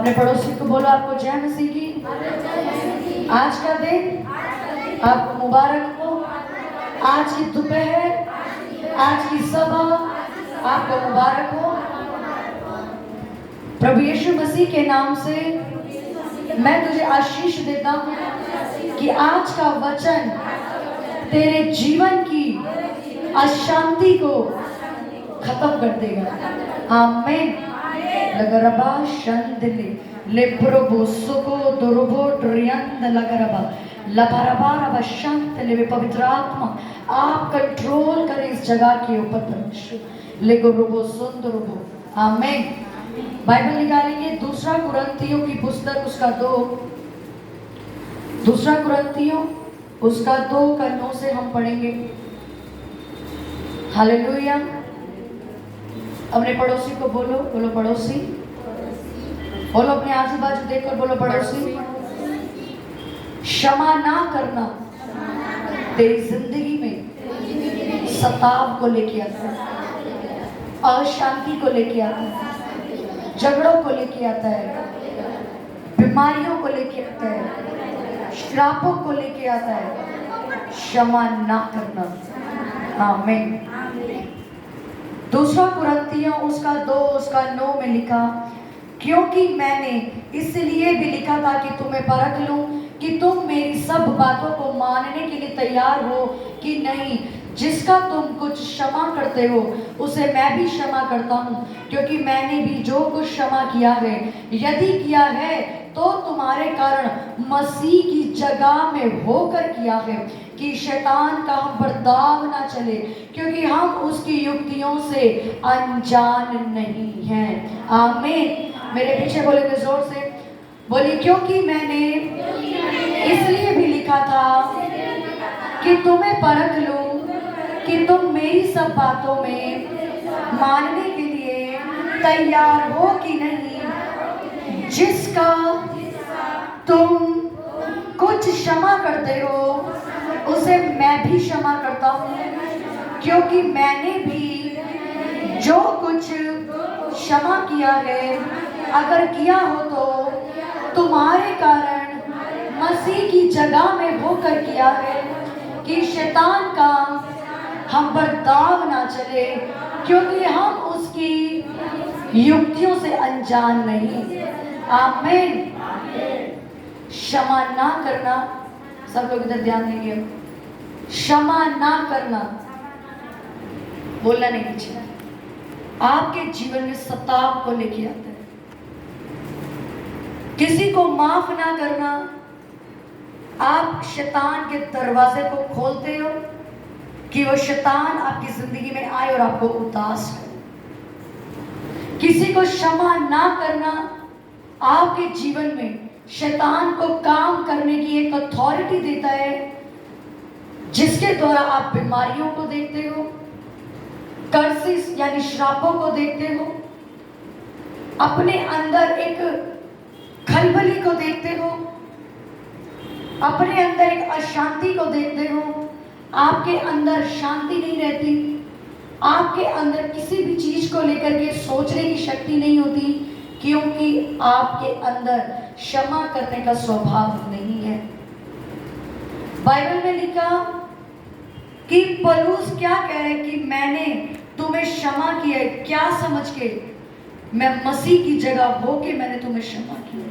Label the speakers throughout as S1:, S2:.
S1: अपने पड़ोसी को बोलो आपको जय मसीह की। आज का दिन आपको मुबारक हो। आज की दोपहर, आज की सभा आपको मुबारक हो। प्रभु यीशु मसीह के नाम से मैं तुझे आशीष देता हूँ कि आज का वचन तेरे जीवन की अशांति को खत्म कर देगा। आमीन। लगरबा शंदले लेप्रभु सुको दुर्भो ट्रियंद लगरबा लबरबा रबा शंदले वे पवित्र आत्मा आप कंट्रोल करें इस जगह के ऊपर। लेगोरुबो सुंदरबो। आमीन। बाइबल निकालेंगे दूसरा कुरिन्थियों की पुस्तक उसका 2:9 से हम पढ़ेंगे। हालेलुया। अपने पड़ोसी को बोलो पड़ोसी। बोलो अपने आजू बाजू देखकर बोलो पड़ोसी। क्षमा ना करना तेरी जिंदगी में सताव को लेके आता है, अशांति को लेके आता है, झगड़ों को लेके आता है, बीमारियों को लेके आता है, श्रापों को लेके आता है। क्षमा ना करना। आमीन। दूसरा कुरिन्थियों उसका 2:9 में लिखा, क्योंकि मैंने इसलिए भी लिखा था कि तुम्हें परख लूं कि तुम मेरी सब बातों को मानने के लिए तैयार हो कि नहीं। जिसका तुम कुछ क्षमा करते हो उसे मैं भी क्षमा करता हूँ, क्योंकि मैंने भी जो कुछ क्षमा किया है, यदि किया है तो तुम्हारे कारण मसीह की जगह में होकर किया है, कि शैतान का हम पर दाव ना चले, क्योंकि हम उसकी युक्तियों से अनजान नहीं हैं। आमीन। मेरे पीछे बोलेंगे जोर से, बोलिए क्योंकि मैंने इसलिए भी लिखा था कि तुम्हें परख लूं कि तुम मेरी सब बातों में मानने के लिए तैयार हो कि नहीं। जिसका तुम कुछ क्षमा करते हो उसे मैं भी क्षमा करता हूँ, क्योंकि मैंने भी जो कुछ क्षमा किया है, अगर किया हो तो तुम्हारे कारण मसीह की जगह में होकर किया है, कि शैतान का हम पर दाव ना चले, क्योंकि हम उसकी युक्तियों से अनजान नहीं। आमीन। क्षमा ना करना, सब लोग इधर ध्यान देंगे। क्षमा ना करना, बोलना नहीं पीछे, आपके जीवन में सताव को लेके आता है। किसी को माफ ना करना, आप शैतान के दरवाजे को खोलते हो कि वो शैतान आपकी जिंदगी में आए और आपको उदास करे। किसी को क्षमा ना करना, आपके जीवन में शैतान को काम करने की एक अथॉरिटी देता है, जिसके द्वारा आप बीमारियों को देखते हो, कर्सिस यानी श्रापों को देखते हो, अपने अंदर एक खलबली को देखते हो, अपने अंदर एक अशांति को देखते हो। आपके अंदर शांति नहीं रहती, आपके अंदर किसी भी चीज को लेकर के सोचने की शक्ति नहीं होती, क्योंकि आपके अंदर क्षमा करने का स्वभाव नहीं है। बाइबल में लिखा कि पौलुस क्या कह रहे कि मैंने तुम्हें क्षमा किया, क्या समझ के? मैं मसीह की जगह होके मैंने तुम्हें क्षमा किया,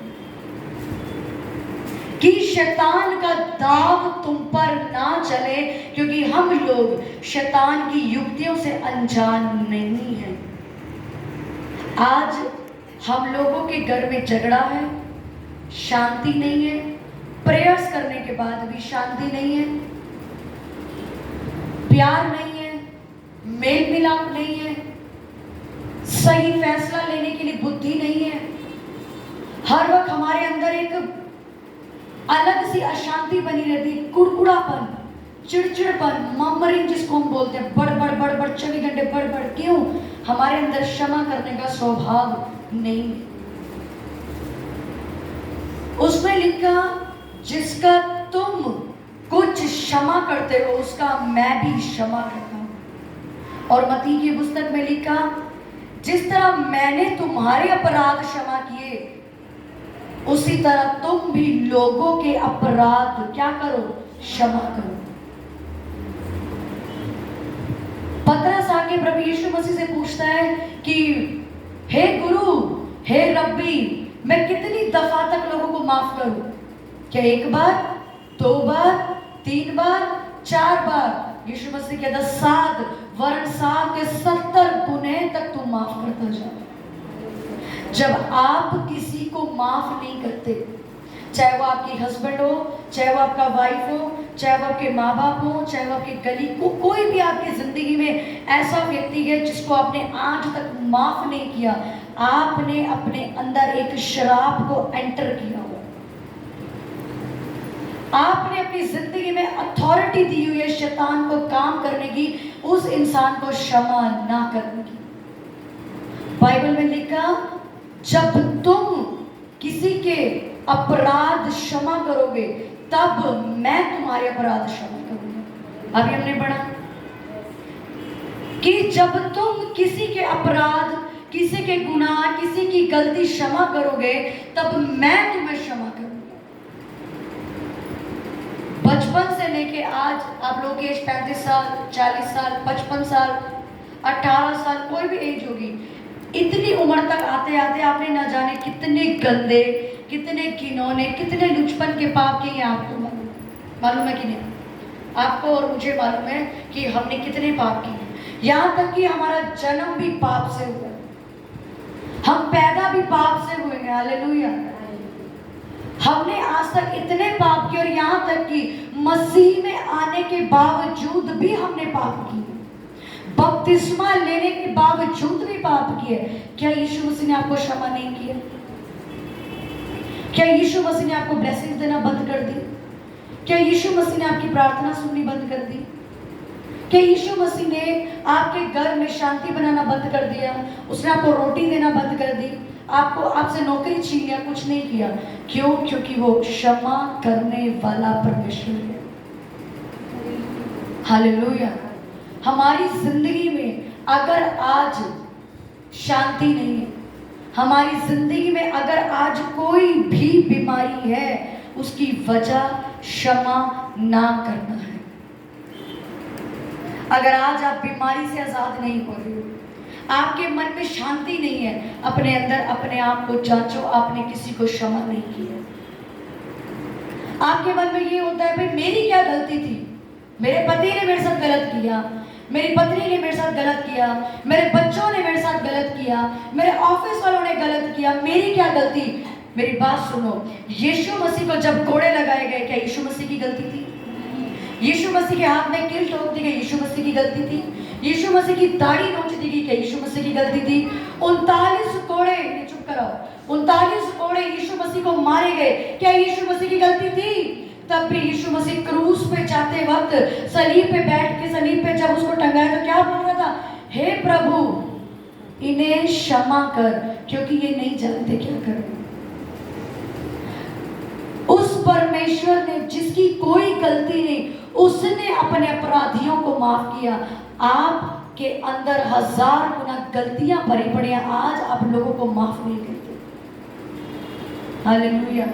S1: कि शैतान का दाव तुम पर ना चले, क्योंकि हम लोग शैतान की युक्तियों से अनजान नहीं हैं। आज हम लोगों के घर में झगड़ा है, शांति नहीं है, प्रेयर्स करने के बाद भी शांति नहीं है, प्यार नहीं है, मेल मिलाप नहीं है, सही फैसला लेने के लिए बुद्धि नहीं है। हर वक्त हमारे अंदर एक अलग सी अशांति बनी रहती है, कुड़कुड़ापन, चिड़चिड़पन, ममरिंग जिसको हम बोलते हैं, बड़बड़ बड़बड़ 24 घंटे बड़बड़। क्यों? हमारे अंदर क्षमा करने का स्वभाव नहीं। उसमें लिखा जिसका तुम कुछ क्षमा करते हो उसका मैं भी क्षमा करता हूं। और मत्ती की पुस्तक में लिखा जिस तरह मैंने तुम्हारे अपराध क्षमा किए उसी तरह तुम भी लोगों के अपराध क्या करो, क्षमा करो। पतरस आके प्रभु यीशु मसीह से पूछता है कि हे गुरु, हे रब्बी, मैं कितनी दफा तक लोगों को माफ करूं? क्या 1 बार, 2 बार, 3 बार, 4 बार? यीशु मसीह कहता 7 वरन 7 के 70 गुने तक तुम माफ करता जाओ। जब आप किसी को माफ नहीं करते, चाहे वो आपकी हस्बैंड हो, चाहे वो आपका वाइफ हो, चाहे वो आपके माँ बाप हो, चाहे वो आपके गली को, कोई भी आपकी जिंदगी में ऐसा व्यक्ति है जिसको आपने आज तक माफ नहीं किया, आपने अपने अंदर एक शराब को एंटर किया हुआ। आपने अपनी जिंदगी में अथॉरिटी दी हुई है शैतान को काम करने की, उस इंसान को क्षमा ना करने की। बाइबल में लिखा, जब तुम किसी के अपराध क्षमा करोगे तब मैं तुम्हारे अपराध क्षमा करूंगा। अभी हमने पढ़ा कि जब तुम किसी के अपराध, किसी के गुनाह, किसी की गलती क्षमा करोगे तब मैं तुम्हें क्षमा करूंगा। बचपन से लेके आज आप लोगों की एज 35 साल, 40 साल, 55 साल, 18 साल, कोई भी एज होगी, इतनी उम्र तक आते आते आपने ना जाने कितने गंदे, कितने घिनौने, कितने लुचपन के पाप किए। आपको मालूम है कि नहीं? आपको और मुझे मालूम है कि हमने कितने पाप किए। यहाँ तक कि हमारा जन्म भी पाप से हुआ, हम पैदा भी पाप से हुए हैं। हालेलुया। हमने आज तक इतने पाप किए और यहाँ तक कि मसीह में आने के बावजूद भी हमने पाप किए, बपतिस्मा लेने के बावजूद भी पाप किए। क्या यीशु मसीह ने आपको क्षमा नहीं किया? क्या यीशु मसीह ने आपको ब्लेसिंग देना बंद कर दी? क्या यीशु मसीह ने आपकी प्रार्थना सुननी बंद कर दी? क्या यीशु मसीह ने आपके घर में शांति बनाना बंद कर दिया? उसने आपको रोटी देना बंद कर दी? आपको आपसे नौकरी छीन लिया? कुछ नहीं किया। क्यों? क्योंकि वो क्षमा करने वाला परमेश्वर है। हालेलुया। हमारी जिंदगी में अगर आज शांति नहीं है, हमारी जिंदगी में अगर आज कोई भी बीमारी है, उसकी वजह क्षमा ना करना है। अगर आज आप बीमारी से आजाद नहीं हो रहे हो, आपके मन में शांति नहीं है, अपने अंदर अपने आप को जांचो, आपने किसी को क्षमा नहीं किया। आपके मन में ये होता है, भाई मेरी क्या गलती थी? मेरे पति ने मेरे साथ गलत किया, मेरी पत्नी ने मेरे साथ गलत किया, मेरे बच्चों ने मेरे साथ गलत किया, मेरे ऑफिस वालों ने गलत किया, मेरी क्या गलती? मेरी बात सुनो, यीशु मसीह को जब कोड़े लगाए गए, क्या यीशु मसीह की गलती थी? यीशु मसीह के हाथ में कील ठोक दी गई, यीशु मसीह की गलती थी? यीशु मसीह की दाढ़ी नोच दी गई, क्या यीशु मसीह की गलती थी? 39 कोड़े, चुप कराओ, 39 कोड़े यीशु मसीह को मारे गए, क्या यीशु मसीह की गलती थी? तब भी यीशु मसीह क्रूस पे जाते वक्त, सलीब पे बैठ के, सलीब पे जब उसको टंगाया तो क्या बोल रहा था? हे प्रभु, इन्हें क्षमा कर, क्योंकि ये नहीं जानते क्या कर रहे। उस परमेश्वर ने जिसकी कोई गलती नहीं, उसने अपने अपराधियों को माफ किया। आपके अंदर 1000 गुना गलतियां भरी पड़ी हैं, आज आप लोगों को माफ नहीं करते। हालेलुया।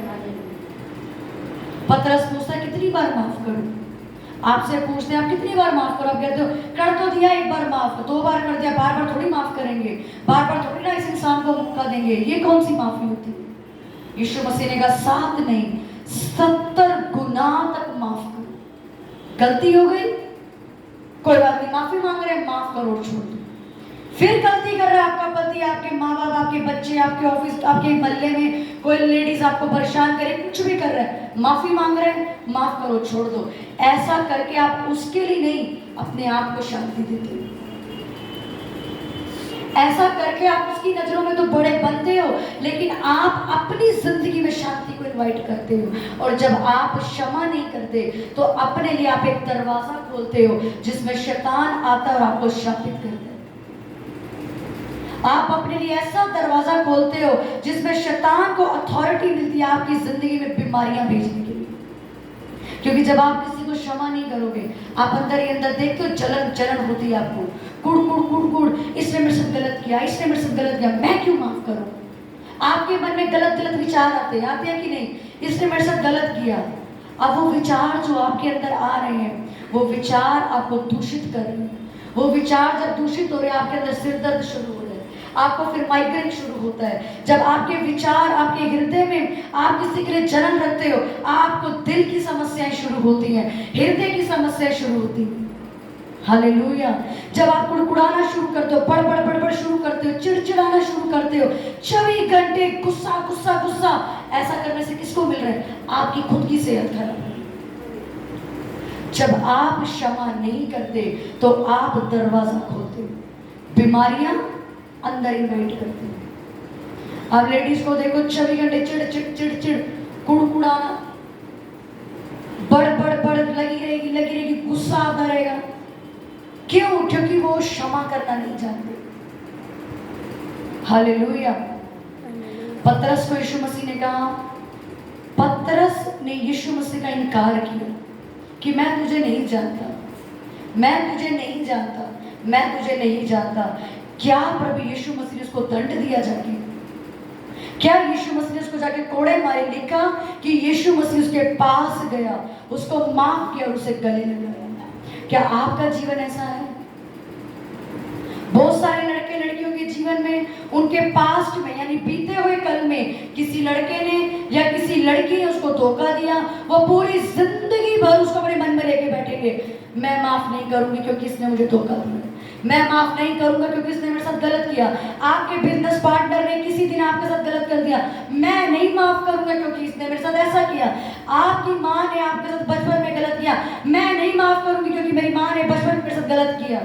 S1: पतरस पूछता है, कितनी बार माफ करूं? आपसे पूछते हैं, आप कितनी बार माफ करो? आप कहते हो, कर तो दिया 1 बार माफ, 2 बार कर दिया, बार बार थोड़ी माफ करेंगे, बार बार थोड़ी ना इस इंसान को मौका देंगे। ये कौन सी माफी होती है? यीशु मसीह ने कहा 7 नहीं 70 गुना तक माफ करो। गलती हो गई, कोई बात नहीं, माफी मांग रहे हैं, माफ करो, छोड़ दो। फिर गलती कर रहा है आपका पति, आपके माँ बाप, आपके बच्चे, आपके ऑफिस, आपके मोहल्ले में कोई लेडीज आपको परेशान करे, कुछ भी कर रहा है, माफी मांग रहे हैं, माफ करो, छोड़ दो। ऐसा करके आप उसके लिए नहीं, अपने आप को शांति देते हो। ऐसा करके आप उसकी नजरों में तो बड़े बनते हो, लेकिन आप अपनी जिंदगी में शांति को इनवाइट करते हो। और जब आप क्षमा नहीं करते तो अपने लिए आप एक दरवाजा खोलते हो जिसमें शैतान आता है और आपको शापित करता है। आप अपने लिए ऐसा दरवाजा खोलते हो जिसमें शैतान को अथॉरिटी मिलती है आपकी जिंदगी में बीमारियां भेजने के लिए। क्योंकि जब आप किसी को क्षमा नहीं करोगे, आप अंदर ही अंदर देखते हो जलन होती है आपको, कुड़, इसने मेरे साथ गलत किया, इसने मेरे साथ गलत किया, मैं क्यों माफ करूं? आपके मन में गलत गलत विचार आते हैं कि नहीं, इसने मेरे साथ गलत किया। अब वो विचार जो आपके अंदर आ रहे हैं, वो विचार आपको दूषित कर रहे हैं। वो विचार जब दूषित हो रहे हैं, आपके अंदर सिर दर्द शुरू हो रहा है, आपको फिर माइग्रेन शुरू होता है। जब आपके विचार आपके हृदय में आप किसी के लिए जलन रखते हो, आपको दिल की समस्याएं शुरू होती हैं, हृदय की समस्याएं शुरू होती हैं। हालेलुया। जब आप कुड़कुड़ाना शुरू करते हो, बड़बड़ शुरू करते हो, चिड़चिड़ाना शुरू करते हो, 24 घंटे गुस्सा गुस्सा गुस्सा, ऐसा करने से किसको मिल रहा है? आपकी खुद की सेहत खराब है। जब आप क्षमा नहीं करते तो आप दरवाजा खोलते हो, बीमारियां अंदर इन्वाइट करती हैं। आप लेडीज को देखो, 24 घंटे चिड़ चिड़ चिड़ चिड़, कुड़कुड़ाना, बड़ लगी रहेगी, गुस्सा आता रहेगा। क्यों? क्योंकि वो क्षमा करना नहीं जानते। हालेलुया। पतरस को यीशु मसीह ने कहा, पतरस ने यीशु मसीह का इनकार किया कि मैं तुझे नहीं जानता, मैं तुझे नहीं जानता, मैं तुझे नहीं जानता। क्या प्रभु यीशु मसीह ने उसको दंड दिया जाके? क्या यीशु मसीह ने उसको जाके कोड़े मारे? लिखा कि यीशु मसीह उसके पास गया, उसको माफ किया और उसे गले लगाया। क्या आपका जीवन ऐसा है? बहुत सारे लड़के लड़कियों के जीवन में, उनके पास्ट में यानी बीते हुए कल में किसी लड़के ने या किसी लड़की ने उसको धोखा दिया, वो पूरी जिंदगी भर उसको अपने मन में लेके बैठेंगे, मैं माफ नहीं करूंगी क्योंकि इसने मुझे धोखा दिया, मैं माफ नहीं करूंगा क्योंकि इसने मेरे साथ गलत किया। आपके बिजनेस पार्टनर ने किसी दिन आपके साथ गलत कर दिया, मैं नहीं माफ करूंगा क्योंकि इसने मेरे साथ ऐसा किया। आपकी माँ ने आपके साथ बचपन में गलत किया, मैं नहीं माफ करूंगी क्योंकि मेरी माँ ने बचपन में मेरे साथ गलत किया।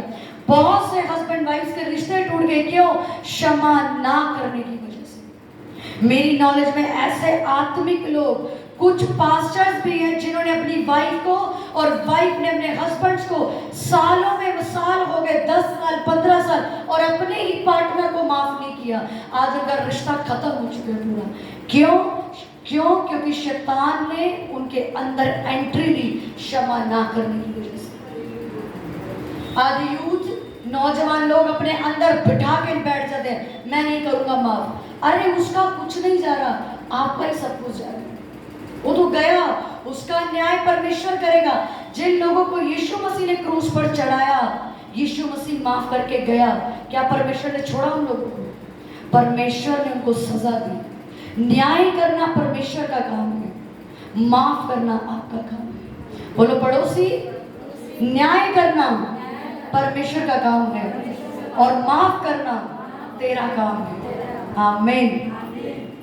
S1: बहुत से हस्बैंड वाइफ के रिश्ते टूट गए, क्यों? क्षमा ना करने की वजह से। मेरी नॉलेज में ऐसे आत्मिक लोग, कुछ पास्टर्स भी हैं जिन्होंने अपनी वाइफ को और वाइफ ने अपने हस्बैंड्स को सालों में, साल हो गए, 10 साल 15 साल, और अपने ही पार्टनर को माफ नहीं किया। आज उनका रिश्ता खत्म हो चुका है पूरा। क्यों? क्योंकि शैतान ने उनके अंदर एंट्री ली क्षमा ना करने की वजह से। आज यूथ नौजवान लोग अपने अंदर बिठा के बैठ जाते हैं, मैं नहीं करूंगा माफ। अरे उसका कुछ नहीं जा रहा, आपका ही सब कुछ जा रहा है। वो तो गया, उसका न्याय परमेश्वर करेगा। जिन लोगों को यीशु मसीह ने क्रूस पर चढ़ाया, यीशु मसीह माफ करके गया, क्या परमेश्वर ने छोड़ा उन लोगों को? परमेश्वर ने उनको सजा दी। न्याय करना परमेश्वर का काम है, माफ करना आपका काम है। बोलो पड़ोसी, न्याय करना परमेश्वर का काम है और माफ करना तेरा काम है। आमीन।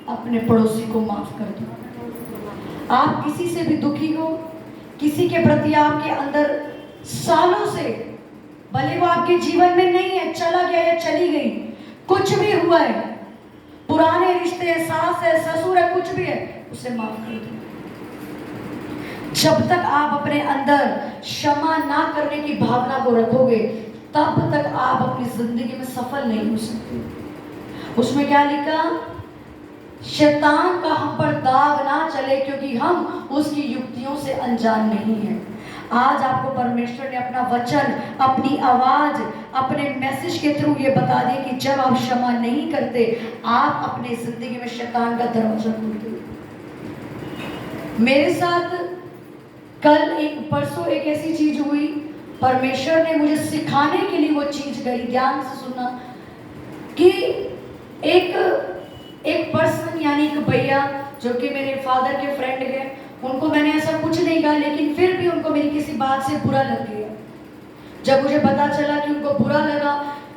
S1: अपने पड़ोसी को माफ कर दो। आप किसी से भी दुखी हो, किसी के प्रति आपके अंदर सालों से, भले वो आपके जीवन में नहीं है, चला गया या चली गई, कुछ भी हुआ है, पुराने रिश्ते है, सास है, ससुर है, कुछ भी है, उसे माफ कर दो। जब तक आप अपने अंदर क्षमा ना करने की भावना को रखोगे, तब तक आप अपनी जिंदगी में सफल नहीं हो सकते। उसमें क्या लिखा? शैतान का हम पर दाग ना चले क्योंकि हम उसकी युक्तियों से अनजान नहीं है। आज आपको परमेश्वर ने अपना वचन, अपनी आवाज, अपने मैसेज के थ्रू ये बता दिया कि जब आप क्षमा नहीं करते, आप अपनी जिंदगी में शैतान का दरवाजा खोलते हो। मेरे साथ कल परसों एक ऐसी चीज हुई, परमेश्वर ने मुझे सिखाने के लिए वो चीज करी। ध्यान से सुनना कि एक पर्सन यानी एक भैया जो कि मेरे फादर के फ्रेंड है, उनको मैंने ऐसा कुछ नहीं कहा, लेकिन फिर भी उनको मेरी किसी बात से बुरा लग गया। जब मुझे पता चला कि उनको बुरा लगा,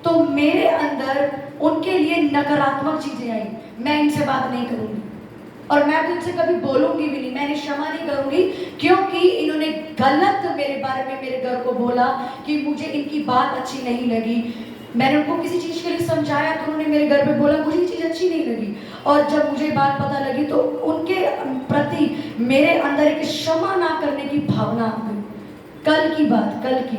S1: तो मेरे अंदर उनके लिए नकारात्मक चीजें आई। मैं इनसे बात नहीं करूंगी और मैं तो इनसे कभी बोलूंगी भी नहीं, मैंने क्षमा नहीं करूंगी, क्योंकि इन्होंने गलत मेरे बारे में मेरे घर को बोला कि मुझे इनकी बात अच्छी नहीं लगी। मैंने उनको किसी चीज के लिए समझाया तो उन्होंने मेरे घर पे बोला मुझे ये चीज अच्छी नहीं लगी, और जब मुझे बात पता लगी तो उनके प्रति मेरे अंदर एक क्षमा ना करने की भावना आ गई। कल की बात, कल की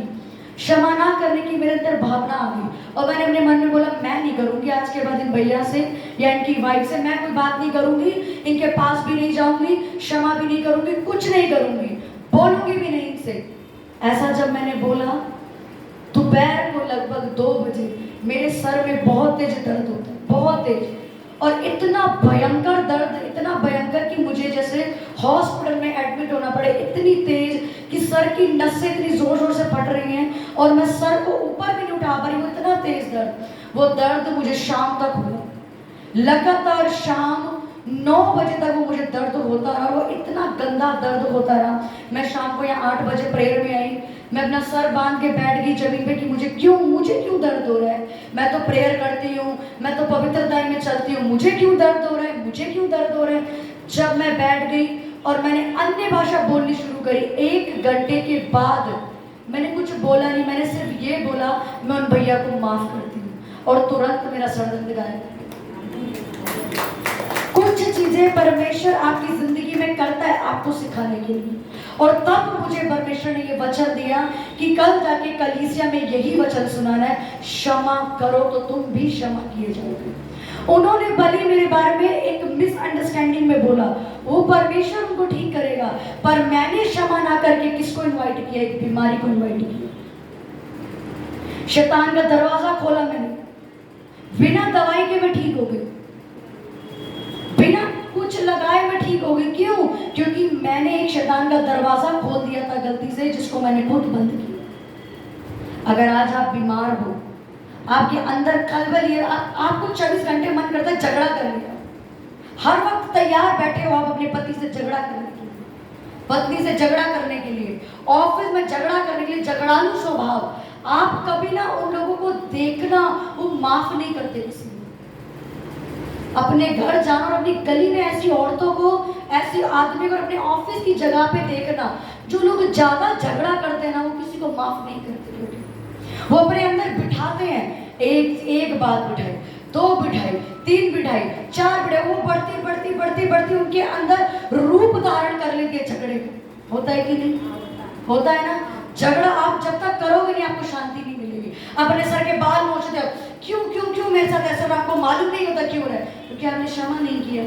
S1: क्षमा ना करने की मेरे अंदर भावना आ गई, और मैंने अपने मन में बोला मैं नहीं करूंगी आज के बाद इन भैया से या इनकी वाइफ से मैं कोई बात नहीं करूंगी, इनके पास भी नहीं जाऊंगी, क्षमा भी नहीं करूंगी, कुछ नहीं करूंगी, बोलूंगी भी नहीं इनसे। ऐसा जब मैंने बोला, दोपहर को लगभग 2 बजे मेरे सर में बहुत तेज दर्द होता है, बहुत तेज, और इतना भयंकर दर्द, इतना भयंकर कि मुझे जैसे हॉस्पिटल में एडमिट होना पड़े, इतनी तेज कि सर की नसें इतनी जोर जोर से फट रही हैं और मैं सर को ऊपर भी नहीं उठा पा रही हूँ, इतना तेज दर्द। वो दर्द मुझे शाम तक हुआ, लगातार शाम 9 बजे तक वो मुझे दर्द होता रहा, वो इतना गंदा दर्द होता रहा। मैं शाम को यहाँ 8 बजे प्रेयर में आई, मैं अपना सर बांध के बैठ गई जमीन पे कि मुझे क्यों दर्द हो रहा है। मैं तो प्रेयर करती हूँ, मैं तो पवित्रता में चलती हूँ, मुझे क्यों दर्द हो रहा है, मुझे क्यों दर्द हो रहा है। जब मैं बैठ गई और मैंने अन्य भाषा बोलनी शुरू करी, 1 घंटे के बाद मैंने कुछ बोला नहीं, मैंने सिर्फ ये बोला मैं उन भैया को माफ करती हूँ, और तुरंत मेरा सर दर्द गायब। कुछ चीजें परमेश्वर आपकी जिंदगी में करता है आपको सिखाने के लिए, और तब मुझे परमेश्वर ने ये वचन दिया कि कल जाके कलीसिया में यही वचन सुनाना है, क्षमा करो तो तुम भी क्षमा किए जाओगे। उन्होंने भले मेरे बारे में एक मिसअंडरस्टैंडिंग में बोला, वो परमेश्वर उनको ठीक करेगा, पर मैंने क्षमा ना करके किसको इनवाइट किया, एक बीमारी को इनवाइट किया। शैतान का दरवाजा खोला मैंने, बिना दवाई के मैं ठीक हो गई, बिना कुछ लगाए मैं ठीक हो गई। क्यों? क्योंकि मैंने एक शैतान का दरवाजा खोल दिया था गलती से, जिसको मैंने खुद बंद किया। अगर आज आप बीमार हो, आपके अंदर खलबली है, आपको 24 घंटे मन करता है झगड़ा करने का, हर वक्त तैयार बैठे हो आप अपने पति से झगड़ा करने के लिए, पत्नी से झगड़ा करने के लिए, ऑफिस में झगड़ा करने के लिए, झगड़ालू स्वभाव। आप कभी ना उन लोगों को देखना, वो माफ नहीं करते किसी को। अपने घर जाना और अपनी गली में ऐसी औरतों को, ऐसे आदमी को अपने ऑफिस की जगह पे देखना, जो लोग ज्यादा झगड़ा करते हैं ना, वो किसी को माफ नहीं करते। क्योंकि वो अपने अंदर बिठाते हैं, एक बात बिठाई, 2 बिठाई, 3 बिठाई, 4 बिठाई, वो बढ़ती उनके अंदर रूप धारण कर लेती है झगड़े को। होता है कि नहीं? होता है ना? झगड़ा आप जब तक करोगे नहीं, आपको शांति नहीं मिलेगी। अपने सर के बाल नोचते हो, क्यों मेरे साथ ऐसा, आपको मालूम नहीं होता क्यों है, क्योंकि आपने क्षमा नहीं किया।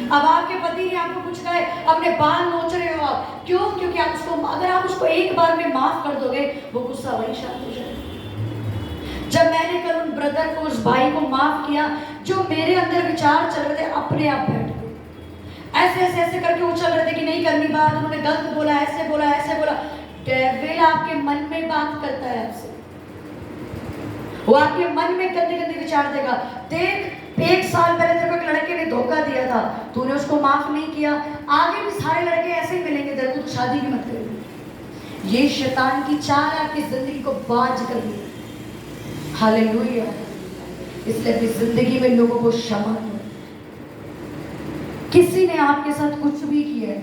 S1: अब आपके पति ने आपको कुछ कहा है, अपने बाल नोच रहे हो आप, क्यों? क्योंकि आप उसको, अगर आप उसको एक बार में माफ कर दोगे, वो गुस्सा वही शांत हो जाएगा। जब मैंने कल उन ब्रदर को, उस भाई को माफ किया, जो मेरे अंदर विचार चल रहे थे अपने आप बैठ गए। ऐसे करके वो चल रहे थे कि नहीं करनी बात, उन्होंने गलत बोला, ऐसे बोला। डेविल आपके मन में बात करता है आपसे, वो आपके मन में गंदे विचार देगा। देख, 1 साल पहले तेरे को एक लड़के ने धोखा दिया था, तूने उसको माफ नहीं किया, आगे भी सारे लड़के ऐसे ही मिलेंगे तेरे को, तो शादी भी मत करेगी। ये शैतान की चाल है आपकी जिंदगी को बाज करनी। हालेलुया। इसलिए अपनी जिंदगी में लोगों को क्षमा दो। किसी ने आपके साथ कुछ भी किया है,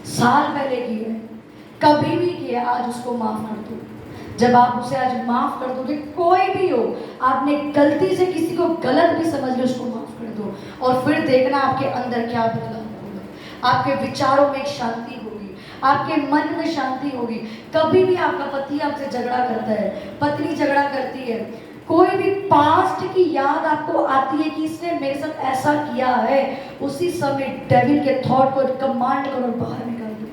S1: साल पहले किया है, कभी भी किया, आज उसको माफ कर दो। जब आप उसे आज माफ कर दोगे, कोई भी हो, आपने गलती से किसी को गलत भी समझ लिया, उसको माफ कर दो, और फिर देखना आपके अंदर क्या बदलाव होगा। आपके विचारों में एक शांति होगी, आपके मन में शांति होगी। कभी भी आपका पति आपसे झगड़ा करता है, पत्नी झगड़ा करती है, कोई भी पास्ट की याद आपको आती है कि इसने मेरे साथ ऐसा किया है, उसी समय डेविल के थॉट को कमांड करो, बाहर निकाल दो।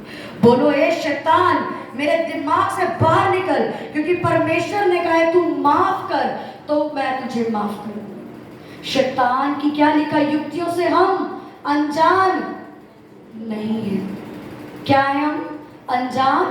S1: बोलो, ए शैतान, मेरे दिमाग से बाहर निकल, क्योंकि परमेश्वर ने कहा है तू माफ कर, तो मैं तुझे माफ करूंगा। शैतान की क्या लिखा, युक्तियों से हम अनजान नहीं है। क्या है? हम अनजान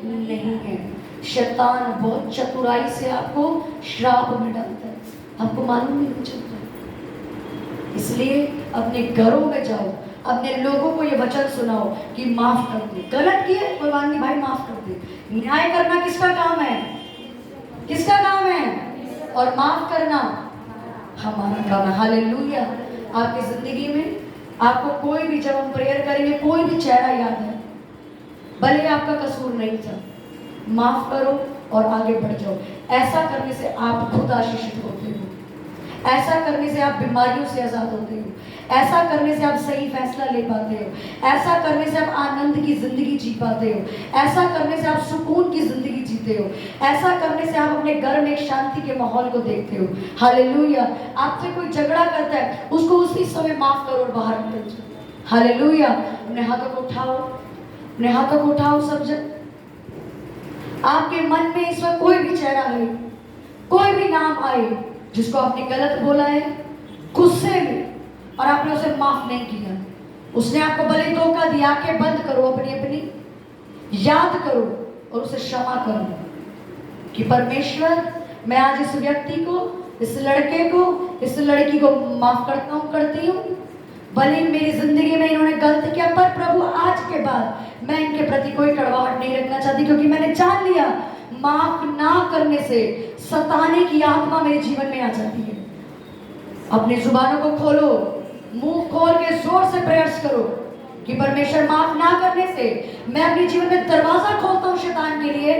S1: नहीं है। शैतान बहुत चतुराई से आपको श्राप में डालता है, आपको मालूम नहीं चलता। इसलिए अपने घरों में जाओ, अपने लोगों को ये वचन सुनाओ कि माफ कर दे। गलत किए कोई बात नहीं भाई, माफ कर दे। न्याय करना किसका काम है? किसका काम है? और माफ करना हमारा काम है। हालेलुया। आपकी जिंदगी में आपको कोई भी, जब हम प्रेयर करेंगे, कोई भी चेहरा याद है, भले आपका कसूर नहीं था, माफ करो और आगे बढ़ जाओ। ऐसा करने से आप खुद आशीषित होते हो, ऐसा करने से आप बीमारियों से आजाद होते हो, ऐसा करने से आप सही फैसला ले पाते हो, ऐसा करने से आप आनंद की जिंदगी जी पाते हो, ऐसा करने से आप सुकून की जिंदगी जीते हो, ऐसा करने से आप अपने घर में एक शांति के माहौल को देखते हो। हालेलुया। आपसे कोई झगड़ा करता है, उसको उसी समय माफ करो और बाहर निकल जाओ। हालेलुया। अपने हाथों को उठाओ, अपने हाथों को उठाओ। सब जब आपके मन में इस वक्त कोई भी चेहरा है, कोई भी नाम आए जिसको आपने गलत बोला है, गुस्से में, और आपने उसे माफ नहीं किया, उसने आपको भले धोखा दिया, आंखें बंद करो, अपनी अपनी याद करो और उसे क्षमा करो कि परमेश्वर, मैं आज इस व्यक्ति को, इस लड़के को, इस लड़की को माफ करता हूँ, करती हूँ। भले मेरी जिंदगी में इन्होंने गलत किया, पर प्रभु आज के बाद मैं इनके प्रति कोई कड़वाहट नहीं रखना चाहती, क्योंकि मैंने जान लिया माफ ना करने से सताने की आत्मा मेरे जीवन में आ जाती है। अपनी जुबानों को खोलो, मुंह खोल के जोर से प्रयास करो कि परमेश्वर, माफ ना करने से मैं अपने जीवन में दरवाजा खोलता हूँ शैतान के लिए।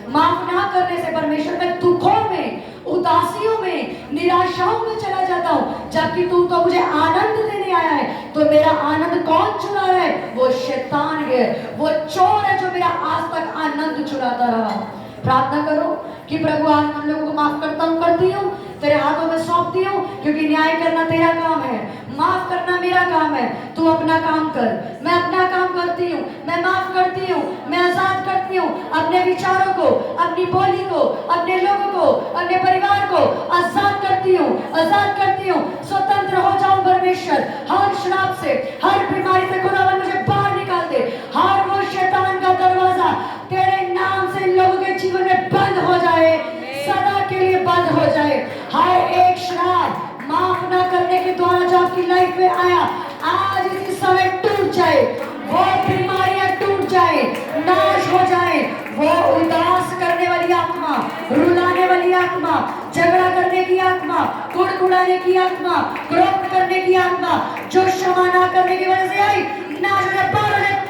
S1: माफ ना करने से परमेश्वर, मैं दुखों में, उदासियों में, निराशाओं में चला जाता हूँ, जबकि तू तो मुझे आनंद देने आया है। तो मेरा आनंद कौन चुरा रहा है? वो शैतान है, वो चोर है जो मेरा आज तक आनंद चुराता रहा। प्रार्थना करो कि प्रभु, आज हम लोगों को माफ करता हूँ, करती हूँ, तेरे हाथों में सौंपती हूँ, क्योंकि न्याय करना तेरा काम है, माफ करना मेरा काम है। तू अपना काम कर, मैं अपना काम करती हूँ, मैं माफ करती हूँ, मैं आजाद करती हूँ। अपने विचारों को, अपनी बोली को, अपने लोगों को, अपने परिवार को आजाद करती हूँ, आजाद करती हूँ। स्वतंत्र हो जाऊं परमेश्वर, हर श्राप से, हर बीमारी से खुदावन मुझे बाहर निकाल दे। हर वो शैतान का दरवाजा तेरे नाम से लोगों के जीवन में बंद हो जाए, सदा के लिए बंद हो जाए। हर एक श्राप माफ न करने के द्वारा जो आपकी लाइफ में आया, आज इसी समय टूट जाए, वो बीमारियां टूट जाए, नाश हो जाए। वो उदास करने वाली आत्मा, रुलाने वाली आत्मा, झगड़ा करने की आत्मा, कुड़कुड़ाने की आत्मा, क्रोध करने की आत्मा, जो क्षमा ना करने की वजह से आई, नाश हो जाए, बाहर हो जाए।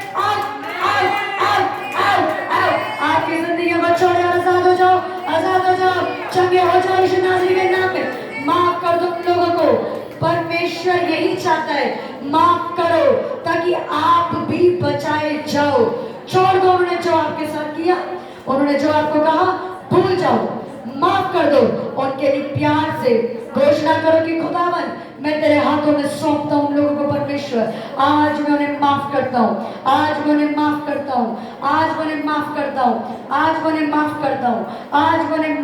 S1: आपकी जिंदगी में छोड़े, आजाद हो जाओ, आजाद हो जाओ, चंगे हो जाओ यीशु नाज़री के नाम में। माफ कर दो लोगों को। परमेश्वर यही चाहता है, माफ करो ताकि आप भी बचाए जाओ। छोड़ दो उन्होंने जो आपके साथ किया, उन्होंने जो आपको कहा, भूल जाओ, माफ कर दो। उनके लिए प्यार से घोषणा करो कि खुदावन, मैं तेरे हाथों में सौंपता हूँ लोगों को। परमेश्वर, आज मैं उन्हें माफ करता हूँ, आज मैं उन्हें माफ करता हूँ, आज मैं उन्हें माफ करता हूँ, आज मैं उन्हें माफ करता हूँ, आज मैं उन्हें